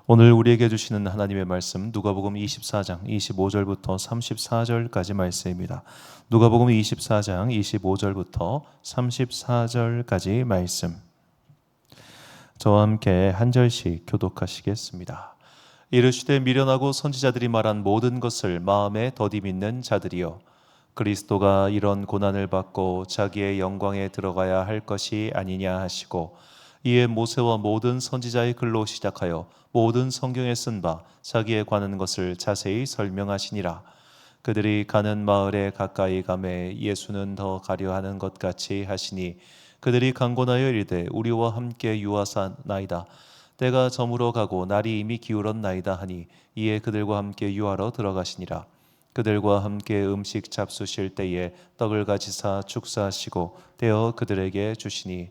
오늘 우리에게 주시는 하나님의 말씀 누가복음 24장 25절부터 34절까지 말씀입니다. 누가복음 24장 25절부터 34절까지 말씀. 저와 함께 한 절씩 교독하시겠습니다. 이르시되 미련하고 선지자들이 말한 모든 것을 마음에 더디 믿는 자들이여, 그리스도가 이런 고난을 받고 자기의 영광에 들어가야 할 것이 아니냐 하시고, 이에 모세와 모든 선지자의 글로 시작하여 모든 성경에 쓴 바 자기에 관한 것을 자세히 설명하시니라. 그들이 가는 마을에 가까이 가매 예수는 더 가려 하는 것 같이 하시니, 그들이 강권하여 이르되 우리와 함께 유하사나이다. 때가 저물어 가고 날이 이미 기울었나이다 하니, 이에 그들과 함께 유하러 들어가시니라. 그들과 함께 음식 잡수실 때에 떡을 가지사 축사하시고 떼어 그들에게 주시니,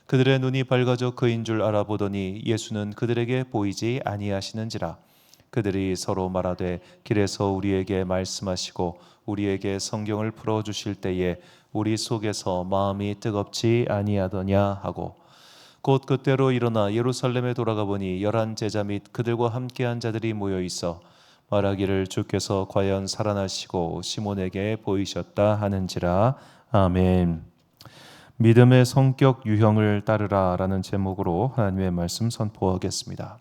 그들의 눈이 밝아져 그인 줄 알아보더니 예수는 그들에게 보이지 아니하시는지라. 그들이 서로 말하되 길에서 우리에게 말씀하시고 우리에게 성경을 풀어주실 때에 우리 속에서 마음이 뜨겁지 아니하더냐 하고, 곧 그때로 일어나 예루살렘에 돌아가 보니 11 제자 및 그들과 함께한 자들이 모여 있어 말하기를 주께서 과연 살아나시고 시몬에게 보이셨다 하는지라. 아멘. 믿음의 성격 유형을 따르라 라는 제목으로 하나님의 말씀 선포하겠습니다.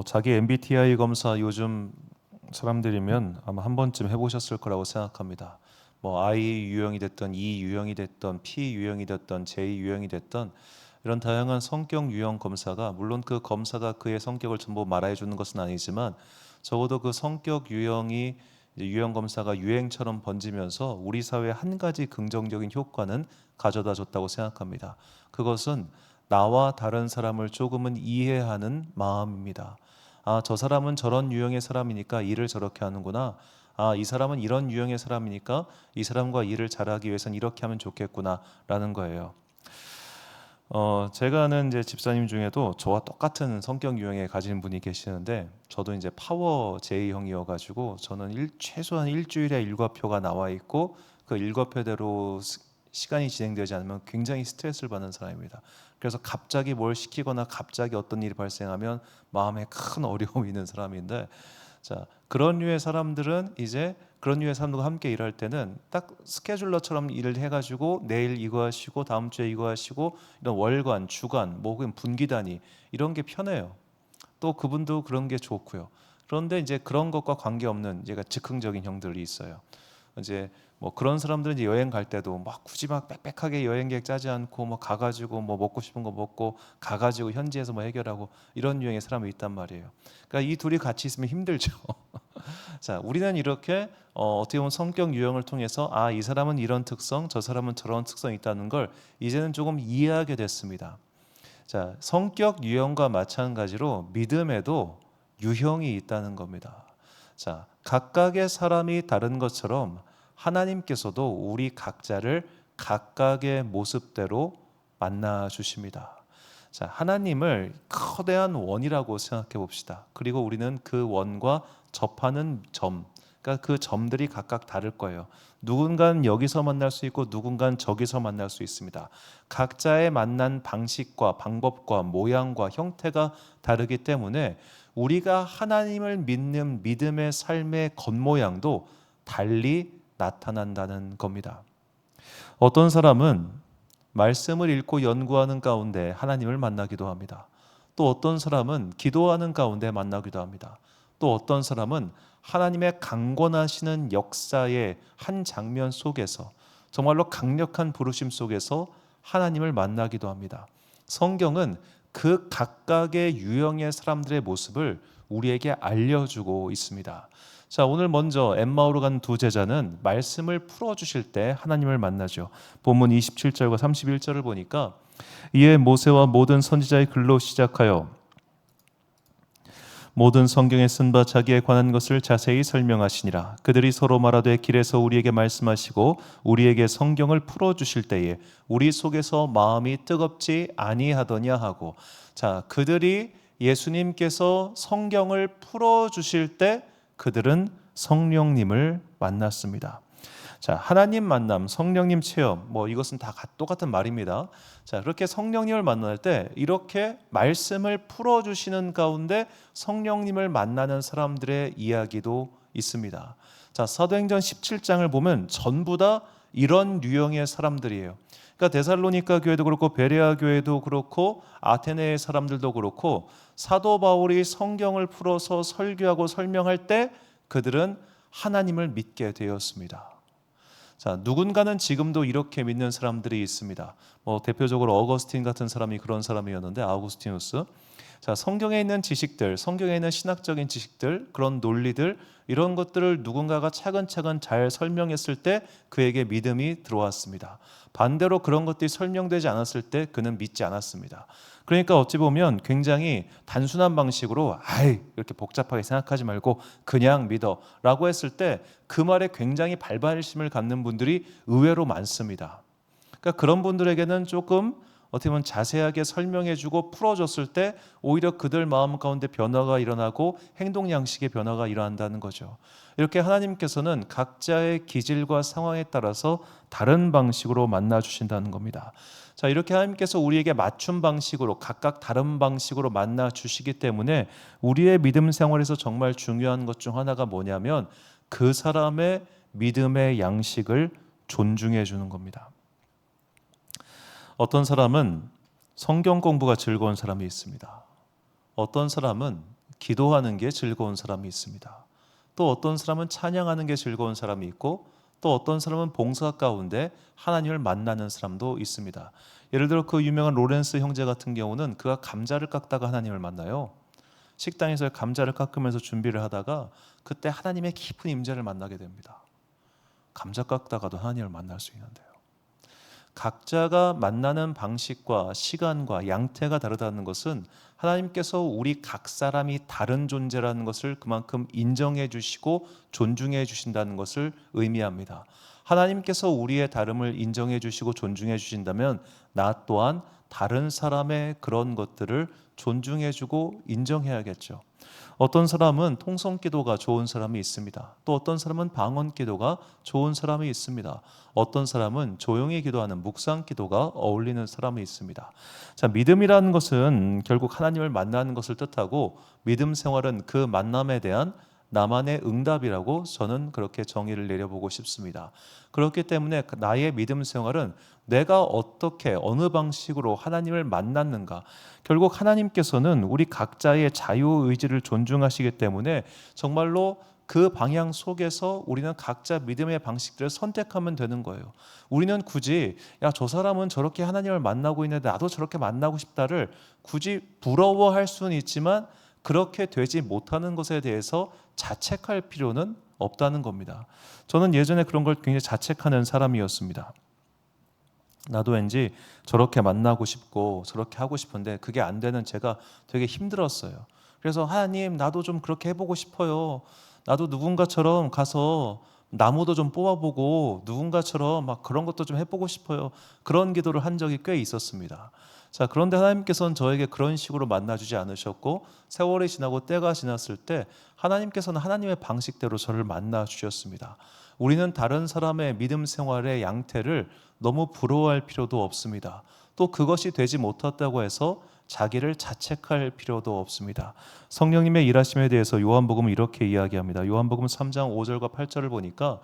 자기 MBTI 검사 요즘 사람들이면 아마 한 번쯤 해보셨을 거라고 생각합니다. I 유형이 됐던, E 유형이 됐던, P 유형이 됐던, J 유형이 됐던 이런 다양한 성격 유형 검사가, 물론 그 검사가 그의 성격을 전부 말해 주는 것은 아니지만 적어도 그 성격 유형이 유형 검사가 유행처럼 번지면서 우리 사회에 한 가지 긍정적인 효과는 가져다 줬다고 생각합니다. 그것은 나와 다른 사람을 조금은 이해하는 마음입니다. 저 사람은 저런 유형의 사람이니까 일을 저렇게 하는구나. 이 사람은 이런 유형의 사람이니까 이 사람과 일을 잘하기 위해서는 이렇게 하면 좋겠구나 라는 거예요. 제가 아는 이제 집사님 중에도 저와 똑같은 성격 유형에 가진 분이 계시는데, 저도 이제 파워 J형이어가지고 저는 최소한 일주일에 일과표가 나와 있고 그 일과표대로 시간이 진행되지 않으면 굉장히 스트레스를 받는 사람입니다. 그래서 갑자기 뭘 시키거나 갑자기 어떤 일이 발생하면 마음에 큰 어려움이 있는 사람인데, 그런 류의 사람들은 이제 그런 류의 사람들과 함께 일할 때는 딱 스케줄러처럼 일을 해가지고 내일 이거 하시고 다음 주에 이거 하시고 이런 월간, 주간, 혹은 분기 단위 이런 게 편해요. 또 그분도 그런 게 좋고요. 그런데 이제 그런 것과 관계없는 제가 즉흥적인 형들이 있어요. 이제 그런 사람들은 이제 여행 갈 때도 굳이 빽빽하게 여행 계획 짜지 않고 가가지고 먹고 싶은 거 먹고 가가지고 현지에서 해결하고 이런 유형의 사람이 있단 말이에요. 그러니까 이 둘이 같이 있으면 힘들죠. 우리는 이렇게 어떻게 보면 성격 유형을 통해서 이 사람은 이런 특성, 저 사람은 저런 특성이 있다는 걸 이제는 조금 이해하게 됐습니다. 성격 유형과 마찬가지로 믿음에도 유형이 있다는 겁니다. 각각의 사람이 다른 것처럼 하나님께서도 우리 각자를 각각의 모습대로 만나 주십니다. 하나님을 거대한 원이라고 생각해 봅시다. 그리고 우리는 그 원과 접하는 점, 그러니까 그 점들이 각각 다를 거예요. 누군가는 여기서 만날 수 있고 누군가는 저기서 만날 수 있습니다. 각자의 만난 방식과 방법과 모양과 형태가 다르기 때문에 우리가 하나님을 믿는 믿음의 삶의 겉모양도 달리 나타난다는 겁니다. 어떤 사람은 말씀을 읽고 연구하는 가운데 하나님을 만나기도 합니다. 또 어떤 사람은 기도하는 가운데 만나기도 합니다. 또 어떤 사람은 하나님의 강권하시는 역사의 한 장면 속에서, 정말로 강력한 부르심 속에서 하나님을 만나기도 합니다. 성경은 그 각각의 유형의 사람들의 모습을 우리에게 알려주고 있습니다. 오늘 먼저 엠마오로 간 두 제자는 말씀을 풀어주실 때 하나님을 만나죠. 본문 27절과 31절을 보니까, 이에 모세와 모든 선지자의 글로 시작하여 모든 성경에 쓴 바 자기에 관한 것을 자세히 설명하시니라. 그들이 서로 말하되 길에서 우리에게 말씀하시고 우리에게 성경을 풀어주실 때에 우리 속에서 마음이 뜨겁지 아니하더냐 하고, 그들이 예수님께서 성경을 풀어주실 때 그들은 성령님을 만났습니다. 자, 하나님 만남, 성령님 체험, 뭐 이것은 다 똑같은 말입니다. 자, 그렇게 성령님을 만날 때 이렇게 말씀을 풀어주시는 가운데 성령님을 만나는 사람들의 이야기도 있습니다. 자, 사도행전 17장을 보면 전부 다 이런 유형의 사람들이에요. 그러니까 데살로니가 교회도 그렇고 베레아 교회도 그렇고 아테네의 사람들도 그렇고 사도 바울이 성경을 풀어서 설교하고 설명할 때 그들은 하나님을 믿게 되었습니다. 자, 누군가는 지금도 이렇게 믿는 사람들이 있습니다. 뭐 대표적으로 어거스틴 같은 사람이 그런 사람이었는데, 아우구스티누스. 자, 성경에 있는 지식들, 성경에 있는 신학적인 지식들, 그런 논리들, 이런 것들을 누군가가 차근차근 잘 설명했을 때 그에게 믿음이 들어왔습니다. 반대로 그런 것들이 설명되지 않았을 때 그는 믿지 않았습니다. 그러니까 어찌 보면 굉장히 단순한 방식으로 이렇게 복잡하게 생각하지 말고 그냥 믿어 라고 했을 때 그 말에 굉장히 발발심을 갖는 분들이 의외로 많습니다. 그러니까 그런 분들에게는 조금 어떻게 보면 자세하게 설명해주고 풀어줬을 때 오히려 그들 마음 가운데 변화가 일어나고 행동 양식의 변화가 일어난다는 거죠. 이렇게 하나님께서는 각자의 기질과 상황에 따라서 다른 방식으로 만나주신다는 겁니다. 자, 이렇게 하나님께서 우리에게 맞춤 방식으로 각각 다른 방식으로 만나주시기 때문에 우리의 믿음 생활에서 정말 중요한 것 중 하나가 뭐냐면 그 사람의 믿음의 양식을 존중해 주는 겁니다. 어떤 사람은 성경 공부가 즐거운 사람이 있습니다. 어떤 사람은 기도하는 게 즐거운 사람이 있습니다. 또 어떤 사람은 찬양하는 게 즐거운 사람이 있고 또 어떤 사람은 봉사 가운데 하나님을 만나는 사람도 있습니다. 예를 들어 그 유명한 로렌스 형제 같은 경우는 그가 감자를 깎다가 하나님을 만나요. 식당에서 감자를 깎으면서 준비를 하다가 그때 하나님의 깊은 임재를 만나게 됩니다. 감자 깎다가도 하나님을 만날 수 있는데요. 각자가 만나는 방식과 시간과 양태가 다르다는 것은 하나님께서 우리 각 사람이 다른 존재라는 것을 그만큼 인정해 주시고 존중해 주신다는 것을 의미합니다. 하나님께서 우리의 다름을 인정해 주시고 존중해 주신다면 나 또한 다른 사람의 그런 것들을 존중해 주고 인정해야겠죠. 어떤 사람은 통성 기도가 좋은 사람이 있습니다. 또 어떤 사람은 방언 기도가 좋은 사람이 있습니다. 어떤 사람은 조용히 기도하는 묵상 기도가 어울리는 사람이 있습니다. 자, 믿음이라는 것은 결국 하나님을 만나는 것을 뜻하고 믿음 생활은 그 만남에 대한 나만의 응답이라고 저는 그렇게 정의를 내려보고 싶습니다. 그렇기 때문에 나의 믿음 생활은 내가 어떻게 어느 방식으로 하나님을 만났는가, 결국 하나님께서는 우리 각자의 자유의지를 존중하시기 때문에 정말로 그 방향 속에서 우리는 각자 믿음의 방식들을 선택하면 되는 거예요. 우리는 굳이 저 사람은 저렇게 하나님을 만나고 있는데 나도 저렇게 만나고 싶다를 굳이 부러워할 수는 있지만 그렇게 되지 못하는 것에 대해서 자책할 필요는 없다는 겁니다. 저는 예전에 그런 걸 굉장히 자책하는 사람이었습니다. 나도 왠지 저렇게 만나고 싶고 저렇게 하고 싶은데 그게 안 되는 제가 되게 힘들었어요. 그래서 하나님, 나도 좀 그렇게 해보고 싶어요. 나도 누군가처럼 가서 나무도 좀 뽑아보고 누군가처럼 막 그런 것도 좀 해보고 싶어요. 그런 기도를 한 적이 꽤 있었습니다. 자, 그런데 하나님께서는 저에게 그런 식으로 만나주지 않으셨고 세월이 지나고 때가 지났을 때 하나님께서는 하나님의 방식대로 저를 만나주셨습니다. 우리는 다른 사람의 믿음 생활의 양태를 너무 부러워할 필요도 없습니다. 또 그것이 되지 못했다고 해서 자기를 자책할 필요도 없습니다. 성령님의 일하심에 대해서 요한복음은 이렇게 이야기합니다. 요한복음 3장 5절과 8절을 보니까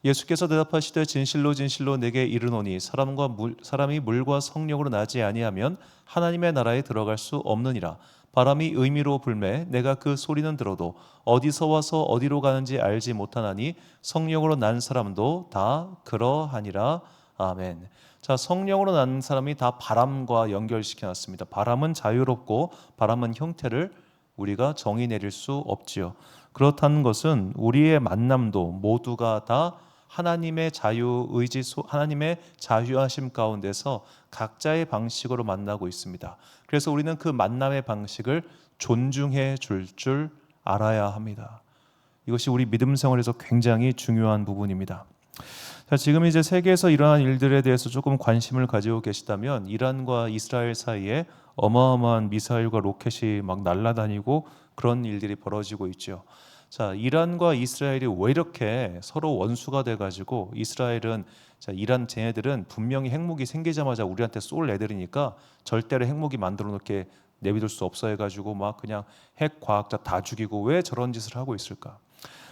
예수께서 대답하시되 진실로 진실로 내게 이르노니 사람이 물과 성령으로 나지 아니하면 하나님의 나라에 들어갈 수 없느니라. 바람이 의미로 불매 내가 그 소리는 들어도 어디서 와서 어디로 가는지 알지 못하나니 성령으로 난 사람도 다 그러하니라. 아멘. 자, 성령으로 난 사람이 다 바람과 연결시켜 놨습니다. 바람은 자유롭고 바람은 형태를 우리가 정의 내릴 수 없지요. 그렇다는 것은 우리의 만남도 모두가 다 하나님의 자유의지, 하나님의 자유하심 가운데서 각자의 방식으로 만나고 있습니다. 그래서 우리는 그 만남의 방식을 존중해 줄 알아야 합니다. 이것이 우리 믿음 생활에서 굉장히 중요한 부분입니다. 자, 지금 이제 세계에서 일어난 일들에 대해서 조금 관심을 가지고 계시다면 이란과 이스라엘 사이에 어마어마한 미사일과 로켓이 막 날아다니고 그런 일들이 벌어지고 있죠. 자, 이란과 이스라엘이 왜 이렇게 서로 원수가 돼가지고 이스라엘은 자, 이란 쟤네들은 분명히 핵무기 생기자마자 우리한테 쏠 애들이니까 절대로 핵무기 만들어 놓게 내비둘 수 없어 해가지고 막 그냥 핵 과학자 다 죽이고 왜 저런 짓을 하고 있을까?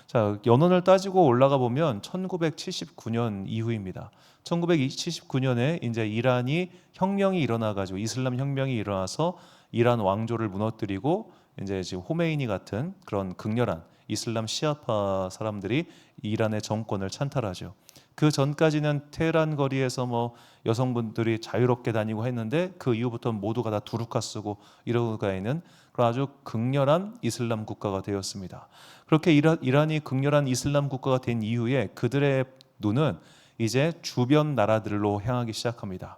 자, 연원을 따지고 올라가 보면 1979년 이후입니다. 1979년에 이제 이란이 혁명이 일어나가지고 이슬람 혁명이 일어나서 이란 왕조를 무너뜨리고 이제 지금 호메이니 같은 그런 극렬한 이슬람 시아파 사람들이 이란의 정권을 찬탈하죠. 그 전까지는 테헤란 거리에서 뭐 여성분들이 자유롭게 다니고 했는데 그 이후부터 모두가 다 두루카 쓰고 이러가 있는 그런 아주 극렬한 이슬람 국가가 되었습니다. 그렇게 이란이 극렬한 이슬람 국가가 된 이후에 그들의 눈은 이제 주변 나라들로 향하기 시작합니다.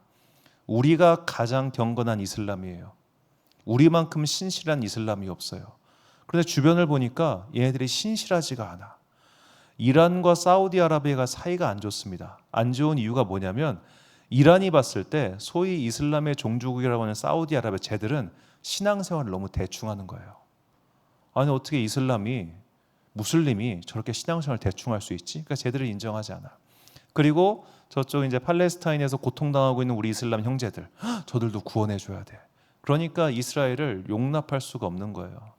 우리가 가장 경건한 이슬람이에요. 우리만큼 신실한 이슬람이 없어요. 그런데 주변을 보니까 얘네들이 신실하지가 않아. 이란과 사우디아라비아가 사이가 안 좋습니다. 안 좋은 이유가 뭐냐면 이란이 봤을 때 소위 이슬람의 종주국이라고 하는 사우디아라비아 쟤들은 신앙생활을 너무 대충 하는 거예요. 아니 어떻게 이슬람이 무슬림이 저렇게 신앙생활을 대충 할 수 있지? 그러니까 쟤들을 인정하지 않아. 그리고 저쪽 이제 팔레스타인에서 고통당하고 있는 우리 이슬람 형제들, 저들도 구원해 줘야 돼. 그러니까 이스라엘을 용납할 수가 없는 거예요.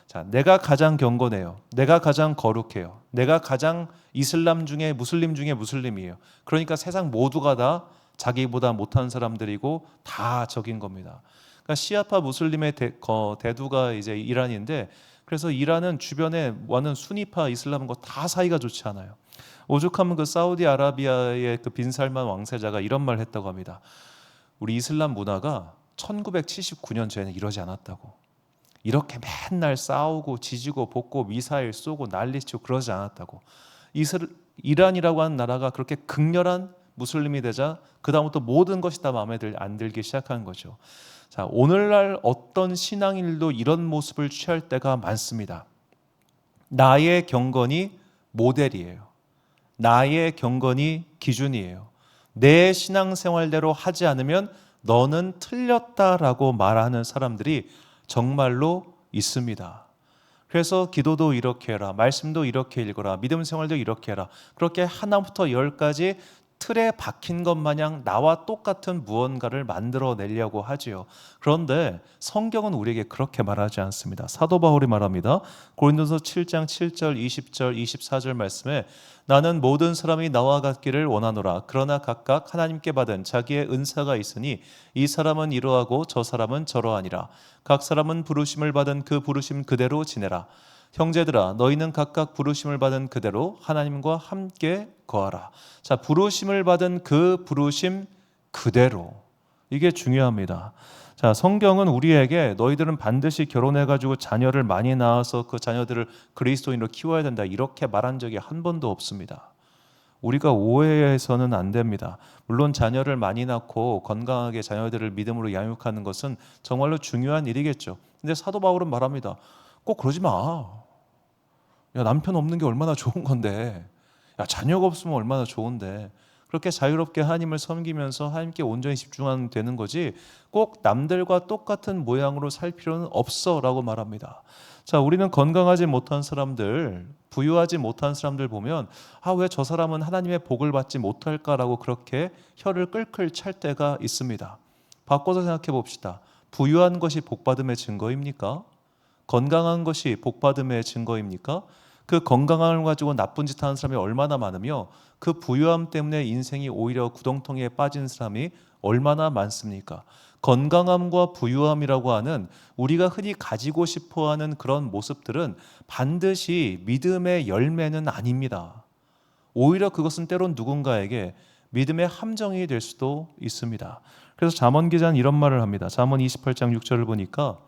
자, 내가 가장 경건해요. 내가 가장 거룩해요. 내가 가장 이슬람 중에 무슬림 중에 무슬림이에요. 그러니까 세상 모두가 다 자기보다 못한 사람들이고 다 적인 겁니다. 그러니까 시아파 무슬림의 대두가 이제 이란인데 그래서 이란은 주변에 와는 수니파 이슬람과 다 사이가 좋지 않아요. 오죽하면 그 사우디아라비아의 그 빈살만 왕세자가 이런 말을 했다고 합니다. 우리 이슬람 문화가 1979년 전에는 이러지 않았다고. 이렇게 맨날 싸우고 지지고 볶고 미사일 쏘고 난리치고 그러지 않았다고. 이란이라고 하는 나라가 그렇게 극렬한 무슬림이 되자 그 다음부터 모든 것이 다 마음에 안 들기 시작한 거죠. 자, 오늘날 어떤 신앙인들도 이런 모습을 취할 때가 많습니다. 나의 경건이 모델이에요. 나의 경건이 기준이에요. 내 신앙생활대로 하지 않으면 너는 틀렸다라고 말하는 사람들이 정말로 있습니다. 그래서 기도도 이렇게 해라, 말씀도 이렇게 읽어라, 믿음 생활도 이렇게 해라. 그렇게 하나부터 열까지 틀에 박힌 것 마냥 나와 똑같은 무언가를 만들어내려고 하지요. 그런데 성경은 우리에게 그렇게 말하지 않습니다. 사도 바울이 말합니다. 고린도서 7장 7절, 20절, 24절 말씀에 나는 모든 사람이 나와 같기를 원하노라. 그러나 각각 하나님께 받은 자기의 은사가 있으니 이 사람은 이러하고 저 사람은 저러하니라. 각 사람은 부르심을 받은 그 부르심 그대로 지내라. 형제들아 너희는 각각 부르심을 받은 그대로 하나님과 함께 거하라. 자, 부르심을 받은 그 부르심 그대로. 이게 중요합니다. 자, 성경은 우리에게 너희들은 반드시 결혼해가지고 자녀를 많이 낳아서 그 자녀들을 그리스도인으로 키워야 된다 이렇게 말한 적이 한 번도 없습니다. 우리가 오해해서는 안 됩니다. 물론 자녀를 많이 낳고 건강하게 자녀들을 믿음으로 양육하는 것은 정말로 중요한 일이겠죠. 근데 사도 바울은 말합니다. 꼭 그러지 마. 야, 남편 없는 게 얼마나 좋은 건데. 야, 자녀가 없으면 얼마나 좋은데. 그렇게 자유롭게 하나님을 섬기면서 하나님께 온전히 집중하면 되는 거지 꼭 남들과 똑같은 모양으로 살 필요는 없어 라고 말합니다. 자, 우리는 건강하지 못한 사람들, 부유하지 못한 사람들 보면 왜 저 사람은 하나님의 복을 받지 못할까라고 그렇게 혀를 끌끌 찰 때가 있습니다. 바꿔서 생각해 봅시다. 부유한 것이 복받음의 증거입니까? 건강한 것이 복받음의 증거입니까? 그 건강함을 가지고 나쁜 짓 하는 사람이 얼마나 많으며 그 부유함 때문에 인생이 오히려 구덩텅이에 빠진 사람이 얼마나 많습니까? 건강함과 부유함이라고 하는 우리가 흔히 가지고 싶어하는 그런 모습들은 반드시 믿음의 열매는 아닙니다. 오히려 그것은 때론 누군가에게 믿음의 함정이 될 수도 있습니다. 그래서 잠언 기자는 이런 말을 합니다. 잠언 28장 6절을 보니까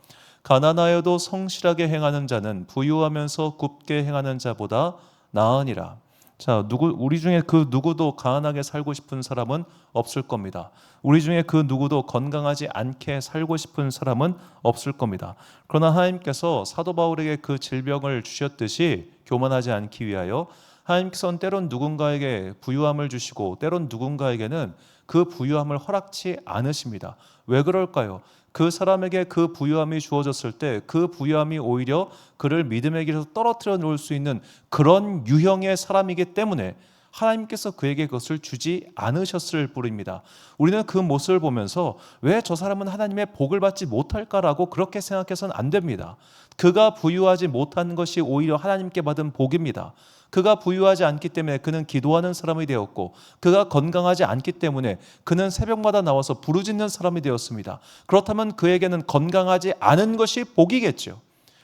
가난하여도 성실하게 행하는 자는 부유하면서 굽게 행하는 자보다 나으니라. 자, 우리 중에 그 누구도 가난하게 살고 싶은 사람은 없을 겁니다. 우리 중에 그 누구도 건강하지 않게 살고 싶은 사람은 없을 겁니다. 그러나 하나님께서 사도 바울에게 그 질병을 주셨듯이 교만하지 않기 위하여 하나님께서는 때론 누군가에게 부유함을 주시고 때론 누군가에게는 그 부유함을 허락치 않으십니다. 왜 그럴까요? 그 사람에게 그 부유함이 주어졌을 때 그 부유함이 오히려 그를 믿음의 길에서 떨어뜨려 놓을 수 있는 그런 유형의 사람이기 때문에 하나님께서 그에게 그것을 주지 않으셨을 뿐입니다. 우리는 그 모습을 보면서 왜 저 사람은 하나님의 복을 받지 못할까라고 그렇게 생각해서는 안 됩니다. 그가 부유하지 못한 것이 오히려 하나님께 받은 복입니다. 그가 부유하지 않기 때문에 그는 기도하는 사람이 되었고, 그가 건강하지 않기 때문에 그는 새벽마다 나와서 부르짖는 사람이 되었습니다. 그렇다면 그에게는 건강하지 않은 것이 복이겠죠.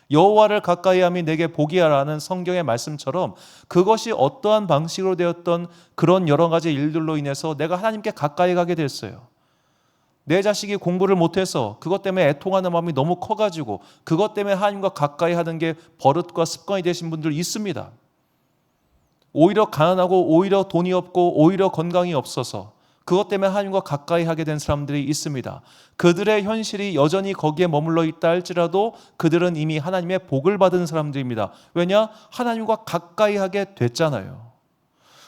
여호와를 가까이함이 내게 복이야라는 성경의 말씀처럼 그것이 어떠한 방식으로 되었던 그런 여러 가지 일들로 인해서 내가 하나님께 가까이 가게 됐어요. 내 자식이 공부를 못해서 그것 때문에 애통하는 마음이 너무 커가지고 그것 때문에 하나님과 가까이 하는 게 버릇과 습관이 되신 분들 있습니다. 오히려 가난하고 오히려 돈이 없고 오히려 건강이 없어서 그것 때문에 하나님과 가까이 하게 된 사람들이 있습니다. 그들의 현실이 여전히 거기에 머물러 있다 할지라도 그들은 이미 하나님의 복을 받은 사람들입니다. 왜냐? 하나님과 가까이 하게 됐잖아요.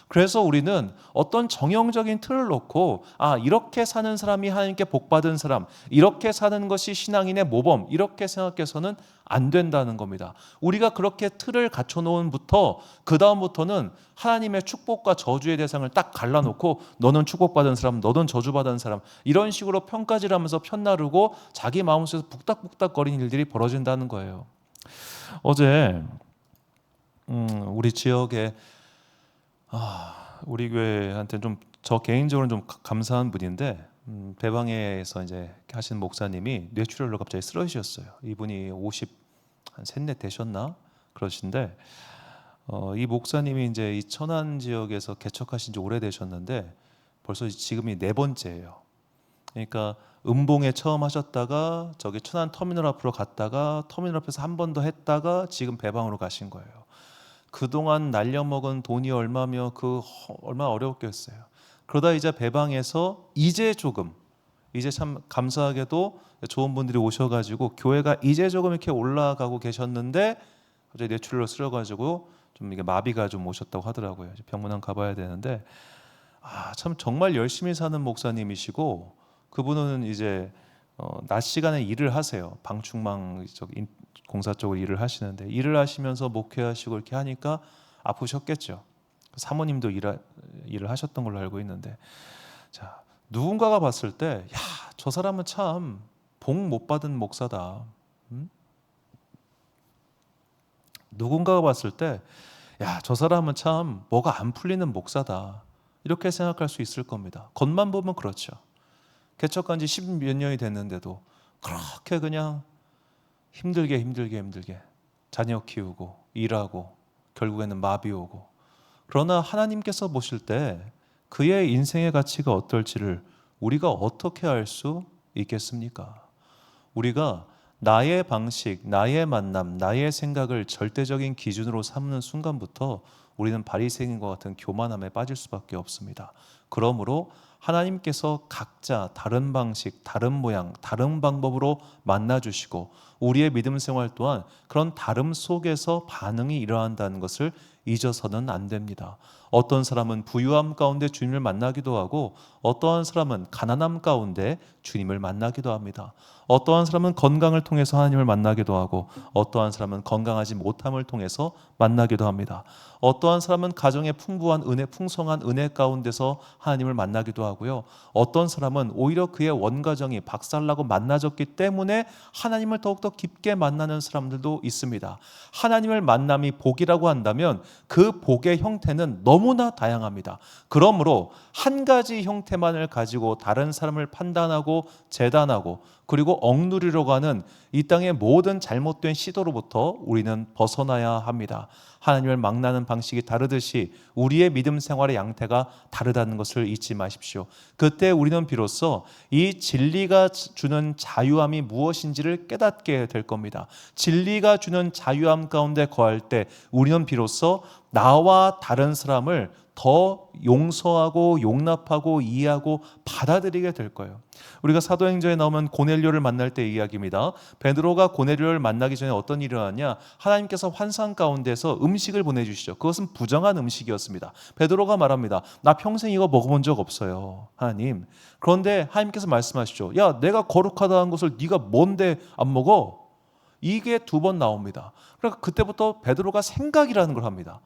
그래서 우리는 어떤 정형적인 틀을 놓고 이렇게 사는 사람이 하나님께 복받은 사람, 이렇게 사는 것이 신앙인의 모범, 이렇게 생각해서는 안 된다는 겁니다. 우리가 그렇게 틀을 갖춰놓은부터 그 다음부터는 하나님의 축복과 저주의 대상을 딱 갈라놓고 너는 축복받은 사람, 너는 저주받은 사람, 이런 식으로 평가질하면서 편나르고 자기 마음속에서 북닥북닥거리는 일들이 벌어진다는 거예요. 어제 우리 지역에 우리 교회한테는 좀 저 개인적으로는 좀 감사한 분인데 배방에서 이제 하시는 목사님이 뇌출혈로 갑자기 쓰러지셨어요. 이분이 50 한 셋넷 되셨나 그러신데 이 목사님이 이제 이 천안 지역에서 개척하신 지 오래되셨는데 벌써 지금이 네 번째예요. 그러니까 음봉에 처음 하셨다가 저기 천안 터미널 앞으로 갔다가 터미널 앞에서 한 번 더 했다가 지금 배방으로 가신 거예요. 그동안 날려먹은 돈이 얼마며 얼마나 어려웠겠어요. 그러다 이제 배방에서 이제 참 감사하게도 좋은 분들이 오셔가지고 교회가 이제 조금 이렇게 올라가고 계셨는데 갑자기 뇌출혈로 쓰러가지고 좀 이게 마비가 좀 오셨다고 하더라고요. 병문안 가봐야 되는데 참 정말 열심히 사는 목사님이시고 그분은 이제 낮 시간에 일을 하세요. 방충망 공사 쪽으로 일을 하시는데 일을 하시면서 목회하시고 이렇게 하니까 아프셨겠죠. 사모님도 일을 하셨던 걸로 알고 있는데 자 누군가가 봤을 때 저 사람은 참 복 못 받은 목사다. 누군가가 봤을 때 저 사람은 참 뭐가 안 풀리는 목사다. 이렇게 생각할 수 있을 겁니다. 겉만 보면 그렇죠. 개척한 지 10몇 년이 됐는데도 그렇게 그냥 힘들게 자녀 키우고 일하고 결국에는 마비 오고 그러나 하나님께서 보실 때 그의 인생의 가치가 어떨지를 우리가 어떻게 알 수 있겠습니까? 우리가 나의 방식, 나의 만남, 나의 생각을 절대적인 기준으로 삼는 순간부터 우리는 바리새인과 같은 교만함에 빠질 수밖에 없습니다. 그러므로 하나님께서 각자 다른 방식, 다른 모양, 다른 방법으로 만나주시고 우리의 믿음 생활 또한 그런 다름 속에서 반응이 일어난다는 것을 잊어서는 안 됩니다. 어떤 사람은 부유함 가운데 주님을 만나기도 하고 어떠한 사람은 가난함 가운데 주님을 만나기도 합니다. 어떠한 사람은 건강을 통해서 하나님을 만나기도 하고 어떠한 사람은 건강하지 못함을 통해서 만나기도 합니다. 어떠한 사람은 가정의 풍부한 은혜, 풍성한 은혜 가운데서 하나님을 만나기도 하고요. 어떤 사람은 오히려 그의 원가정이 박살나고 만나졌기 때문에 하나님을 더욱더 깊게 만나는 사람들도 있습니다. 하나님을 만남이 복이라고 한다면 그 복의 형태는 너무나 다양합니다. 그러므로 한 가지 형태만을 가지고 다른 사람을 판단하고 재단하고 그리고 억누르려고 하는 이 땅의 모든 잘못된 시도로부터 우리는 벗어나야 합니다. 하나님을 만나는 방식이 다르듯이 우리의 믿음 생활의 양태가 다르다는 것을 잊지 마십시오. 그때 우리는 비로소 이 진리가 주는 자유함이 무엇인지를 깨닫게 될 겁니다. 진리가 주는 자유함 가운데 거할 때 우리는 비로소 나와 다른 사람을 더 용서하고 용납하고 이해하고 받아들이게 될 거예요. 우리가 사도행전에 나오면 고넬료를 만날 때 이야기입니다. 베드로가 고넬료를 만나기 전에 어떤 일을 하냐? 하나님께서 환상 가운데서 음식을 보내주시죠. 그것은 부정한 음식이었습니다. 베드로가 말합니다. 나 평생 이거 먹어본 적 없어요, 하나님. 그런데 하나님께서 말씀하시죠. 야, 내가 거룩하다는 것을 네가 뭔데 안 먹어? 이게 두 번 나옵니다. 그러니까 그때부터 베드로가 생각이라는 걸 합니다.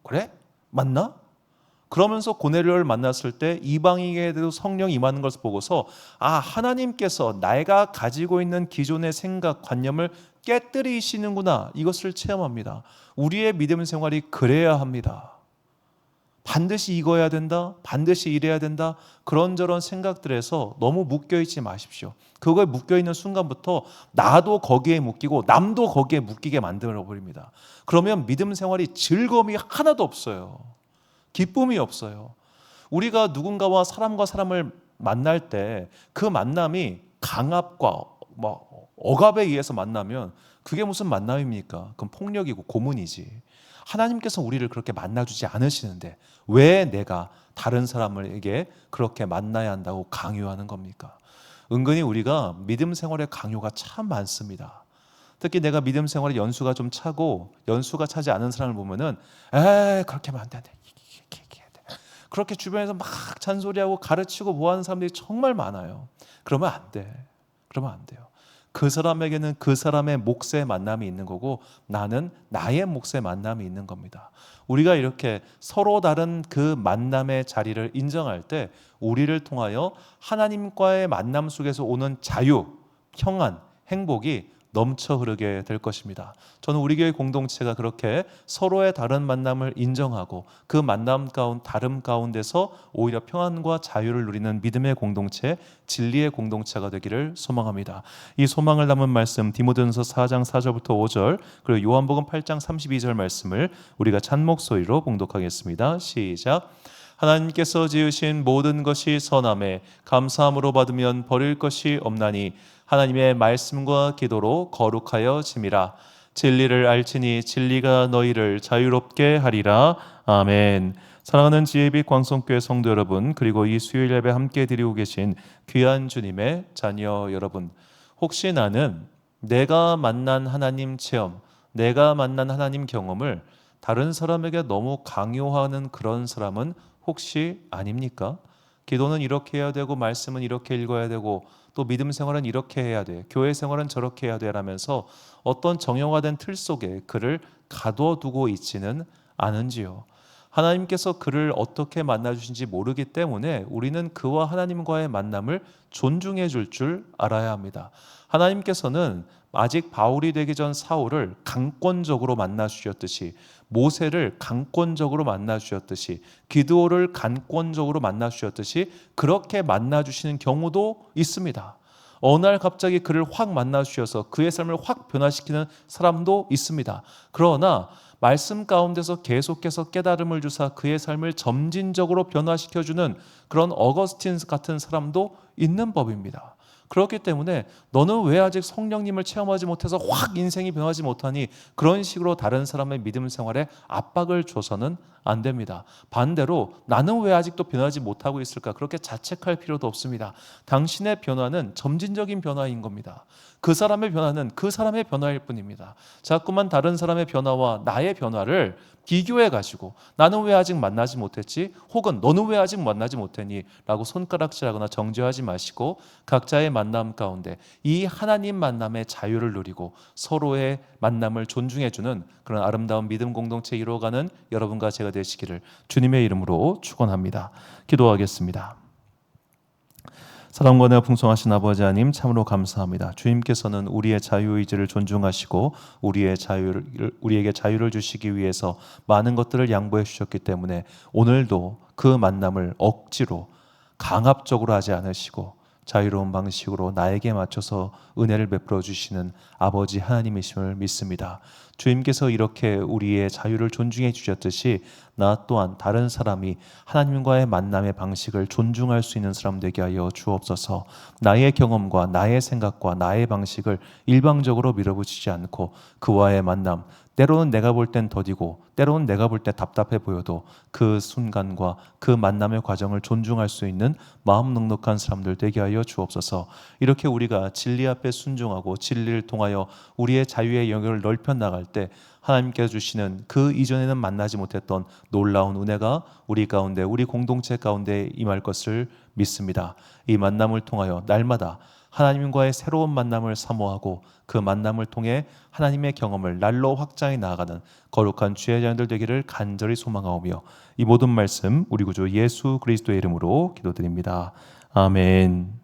그래? 맞나? 그러면서 고넬료를 만났을 때 이방인에게도 성령이 임하는 것을 보고서 하나님께서 내가 가지고 있는 기존의 생각, 관념을 깨뜨리시는구나, 이것을 체험합니다. 우리의 믿음 생활이 그래야 합니다. 반드시 이거 해야 된다, 반드시 이래야 된다, 그런저런 생각들에서 너무 묶여있지 마십시오. 그거에 묶여있는 순간부터 나도 거기에 묶이고 남도 거기에 묶이게 만들어버립니다. 그러면 믿음 생활이 즐거움이 하나도 없어요. 기쁨이 없어요. 우리가 누군가와 사람과 사람을 만날 때 그 만남이 강압과 억압에 의해서 만나면 그게 무슨 만남입니까? 그건 폭력이고 고문이지. 하나님께서 우리를 그렇게 만나주지 않으시는데 왜 내가 다른 사람에게 그렇게 만나야 한다고 강요하는 겁니까? 은근히 우리가 믿음 생활의 강요가 참 많습니다. 특히 내가 믿음 생활에 연수가 좀 차고 연수가 차지 않은 사람을 보면은 그렇게 하면 안 돼. 그렇게 주변에서 막 잔소리하고 가르치고 뭐하는 사람들이 정말 많아요. 그러면 안 돼. 그러면 안 돼요. 그 사람에게는 그 사람의 몫의 만남이 있는 거고 나는 나의 몫의 만남이 있는 겁니다. 우리가 이렇게 서로 다른 그 만남의 자리를 인정할 때 우리를 통하여 하나님과의 만남 속에서 오는 자유, 평안, 행복이 넘쳐 흐르게 될 것입니다. 저는 우리 교회 공동체가 그렇게 서로의 다른 만남을 인정하고 그 만남 다름 가운데서 오히려 평안과 자유를 누리는 믿음의 공동체, 진리의 공동체가 되기를 소망합니다. 이 소망을 담은 말씀 디모데전서 4장 4절부터 5절 그리고 요한복음 8장 32절 말씀을 우리가 찬목소리로 봉독하겠습니다. 시작. 하나님께서 지으신 모든 것이 선함에 감사함으로 받으면 버릴 것이 없나니 하나님의 말씀과 기도로 거룩하여 짐이라. 진리를 알지니 진리가 너희를 자유롭게 하리라. 아멘. 사랑하는 지혜빛 광성교회 성도 여러분, 그리고 이 수요일 예배 함께 드리고 계신 귀한 주님의 자녀 여러분, 혹시 나는 내가 만난 하나님 체험, 내가 만난 하나님 경험을 다른 사람에게 너무 강요하는 그런 사람은 혹시 아닙니까? 기도는 이렇게 해야 되고 말씀은 이렇게 읽어야 되고 또 믿음 생활은 이렇게 해야 돼, 교회 생활은 저렇게 해야 돼 라면서 어떤 정형화된 틀 속에 그를 가둬두고 있지는 않은지요. 하나님께서 그를 어떻게 만나주신지 모르기 때문에 우리는 그와 하나님과의 만남을 존중해 줄 알아야 합니다. 하나님께서는 아직 바울이 되기 전 사울을 강권적으로 만나 주셨듯이, 모세를 강권적으로 만나 주셨듯이, 기드온을 강권적으로 만나 주셨듯이 그렇게 만나 주시는 경우도 있습니다. 어느 날 갑자기 그를 확 만나 주셔서 그의 삶을 확 변화시키는 사람도 있습니다. 그러나 말씀 가운데서 계속해서 깨달음을 주사 그의 삶을 점진적으로 변화시켜주는 그런 어거스틴 같은 사람도 있는 법입니다. 그렇기 때문에 너는 왜 아직 성령님을 체험하지 못해서 확 인생이 변하지 못하니, 그런 식으로 다른 사람의 믿음 생활에 압박을 줘서는 안 됩니다. 반대로 나는 왜 아직도 변하지 못하고 있을까, 그렇게 자책할 필요도 없습니다. 당신의 변화는 점진적인 변화인 겁니다. 그 사람의 변화는 그 사람의 변화일 뿐입니다. 자꾸만 다른 사람의 변화와 나의 변화를 비교해가지고 나는 왜 아직 만나지 못했지? 혹은 너는 왜 아직 만나지 못했니? 라고 손가락질하거나 정죄하지 마시고 각자의 만남 가운데 이 하나님 만남의 자유를 누리고 서로의 만남을 존중해주는 그런 아름다운 믿음 공동체 이루어가는 여러분과 제가 되시기를 주님의 이름으로 축원합니다. 기도하겠습니다. 사랑과 풍성하신 아버지 하나님, 참으로 감사합니다. 주님께서는 우리의 자유의지를 존중하시고 우리에게 자유를 주시기 위해서 많은 것들을 양보해 주셨기 때문에 오늘도 그 만남을 억지로 강압적으로 하지 않으시고 자유로운 방식으로 나에게 맞춰서 은혜를 베풀어 주시는 아버지 하나님이심을 믿습니다. 주님께서 이렇게 우리의 자유를 존중해 주셨듯이 나 또한 다른 사람이 하나님과의 만남의 방식을 존중할 수 있는 사람 되게 하여 주옵소서. 나의 경험과 나의 생각과 나의 방식을 일방적으로 밀어붙이지 않고 그와의 만남, 때로는 내가 볼 땐 더디고 때로는 내가 볼 때 답답해 보여도 그 순간과 그 만남의 과정을 존중할 수 있는 마음 넉넉한 사람들 되게 하여 주옵소서. 이렇게 우리가 진리 앞에 순종하고 진리를 통하여 우리의 자유의 영역을 넓혀 나갈 때 하나님께서 주시는 그 이전에는 만나지 못했던 놀라운 은혜가 우리 가운데, 우리 공동체 가운데 임할 것을 믿습니다. 이 만남을 통하여 날마다 하나님과의 새로운 만남을 사모하고 그 만남을 통해 하나님의 경험을 날로 확장해 나아가는 거룩한 주의 자녀들 되기를 간절히 소망하오며, 이 모든 말씀 우리 구주 예수 그리스도의 이름으로 기도드립니다. 아멘.